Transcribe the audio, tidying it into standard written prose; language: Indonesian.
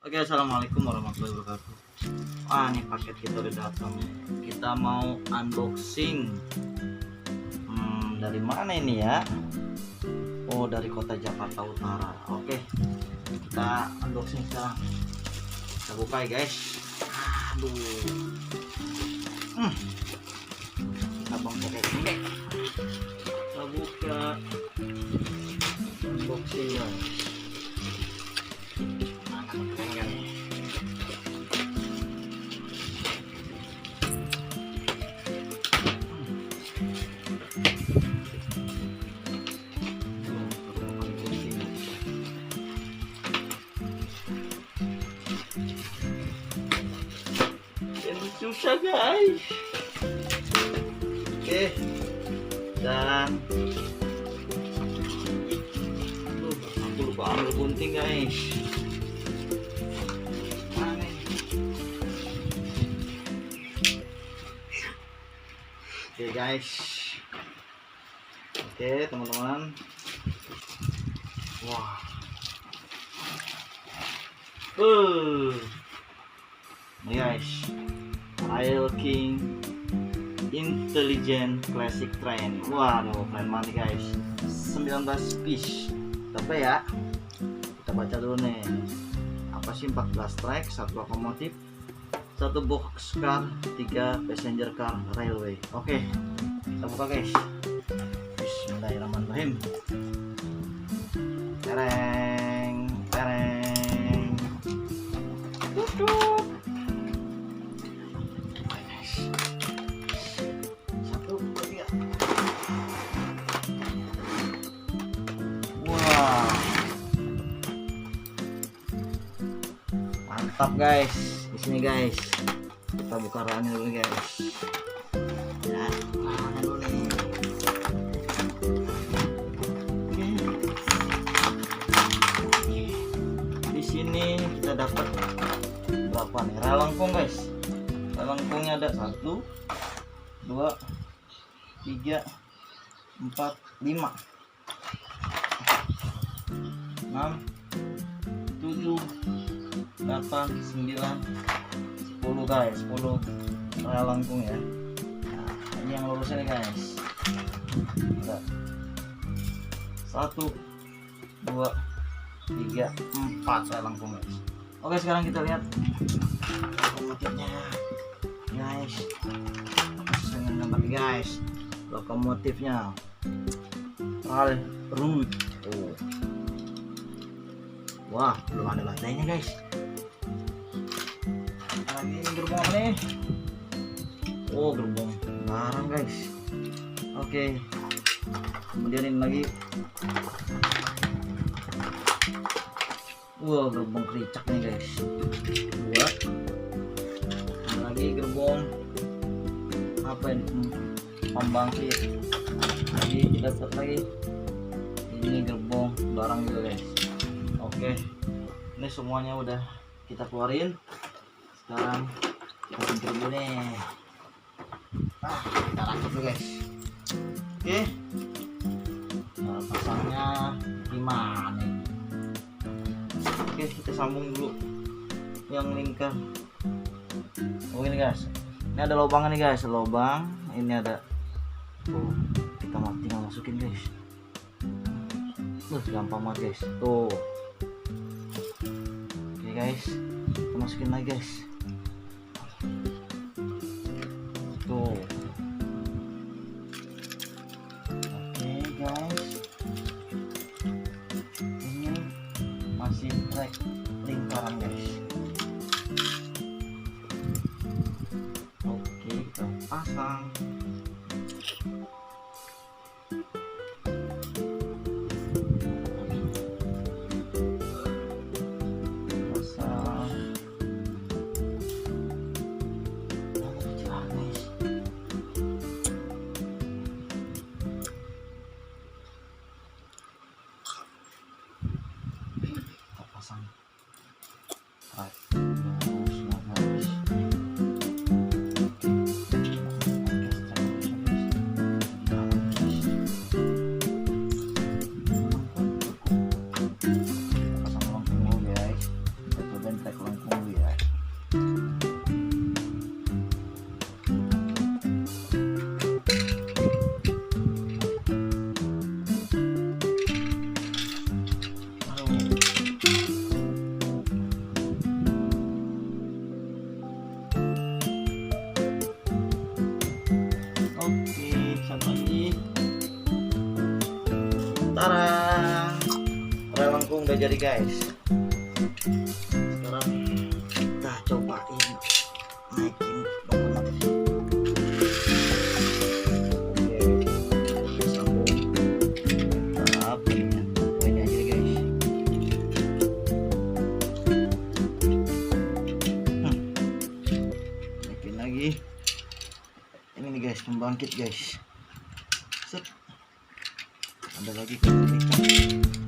Oke, assalamualaikum warahmatullahi wabarakatuh. Wah, nih paket kita udah datang. Kita mau unboxing. Dari mana ini ya? Oh, dari kota Jakarta Utara. Oke, kita unboxing sekarang. Kita buka ya guys. Aduh. Kita bongkar ini. Kita buka unboxing ya. Susah guys. Oke, dan aku lupa ambil gunting guys. Mana? Oke guys. Oke teman-teman. Wah. Ini guys. Railking Intelligent Classic Train. Waduh, keren banget guys. 19 piece. Tapi ya, kita baca dulu nih. Apa sih 14 track, 1 lokomotif, 1 box car, 3 passenger car railway. Oke, kita buka guys. Bismillahirrahmanirrahim. Tereng, tereng. Tutup. Mantap guys, di sini guys. Kita buka raknya dulu guys. Ya, raknya dulu nih. Oke. Di sini kita dapat berapa nih? Railking guys. Railkingnya ada 1, 2, 3, 4, 5, 6, 7, 8, 9, 10 guys, 10 railking ya. Nah, ini yang lurusnya nih guys. Ada 1, 2, 3, 4 railking guys. Oke, sekarang kita lihat lokomotifnya guys. Dengan gambar guys, lokomotifnya Railroad. Oh. Wah, belum ada lantainya guys. Lagi ini gerbong apa nih? Oh, gerbong barang guys. Oke. Kemudian ini lagi. Wah, gerbong kericak nih guys. 2. Ini lagi gerbong apa ini? Pembangkit. Lagi dapat lagi. Ini gerbong barang juga guys. Oke, ini semuanya udah kita keluarin. Sekarang kita singkir dulu nih. Kita rakit dulu guys. Oke, nah, pasangnya gimana nih? Oke, kita sambung dulu yang lingkar. Oh ini guys, ini ada lubangnya nih guys, lubang. Ini ada. Oh, kita tinggal masukin guys. Gampang banget guys. Tuh. Guys, kita masukin lagi guys. Tuh. Oke guys, ini masih track lingkaran guys. Oke, kita pasang. Pasang jadi guys. Sekarang kita cobain naikin bangunan. Oke, kita sambung. Kita ini aja guys. Naikin lagi. Ini nih guys, pembangkit guys. Set. Ada lagi kebalikan.